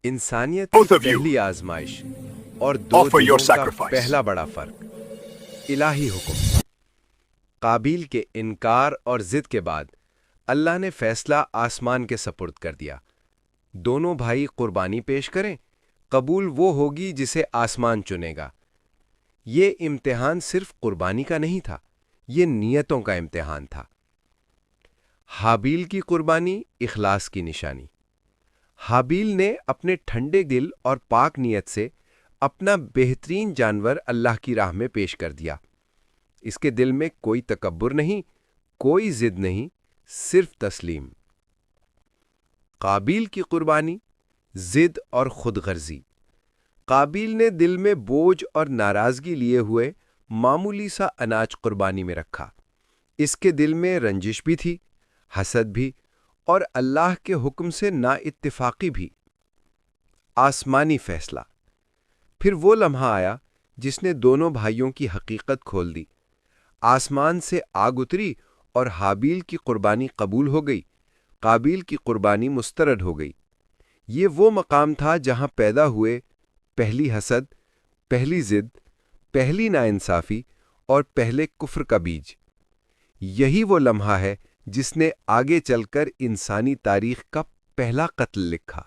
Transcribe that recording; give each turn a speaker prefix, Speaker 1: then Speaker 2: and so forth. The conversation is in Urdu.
Speaker 1: انسانیت
Speaker 2: Both
Speaker 1: کی
Speaker 2: of you
Speaker 1: پہلی آزمائش اور دو
Speaker 2: offer your
Speaker 1: دلوں کا
Speaker 2: sacrifice.
Speaker 1: پہلا بڑا فرق، الہی حکم۔ قابیل کے انکار اور ضد کے بعد اللہ نے فیصلہ آسمان کے سپرد کر دیا۔ دونوں بھائی قربانی پیش کریں، قبول وہ ہوگی جسے آسمان چنے گا۔ یہ امتحان صرف قربانی کا نہیں تھا، یہ نیتوں کا امتحان تھا۔ حابیل کی قربانی اخلاص کی نشانی۔ حابیل نے اپنے ٹھنڈے دل اور پاک نیت سے اپنا بہترین جانور اللہ کی راہ میں پیش کر دیا۔ اس کے دل میں کوئی تکبر نہیں، کوئی ضد نہیں، صرف تسلیم۔ قابیل کی قربانی ضد اور خود غرضی۔ قابیل نے دل میں بوجھ اور ناراضگی لیے ہوئے معمولی سا اناج قربانی میں رکھا۔ اس کے دل میں رنجش بھی تھی، حسد بھی، اور اللہ کے حکم سے نا اتفاقی بھی۔ آسمانی فیصلہ۔ پھر وہ لمحہ آیا جس نے دونوں بھائیوں کی حقیقت کھول دی۔ آسمان سے آگ اتری اور حابیل کی قربانی قبول ہو گئی، قابیل کی قربانی مسترد ہو گئی۔ یہ وہ مقام تھا جہاں پیدا ہوئے پہلی حسد، پہلی ضد، پہلی ناانصافی اور پہلے کفر کا بیج۔ یہی وہ لمحہ ہے جس نے آگے چل کر انسانی تاریخ کا پہلا قتل لکھا۔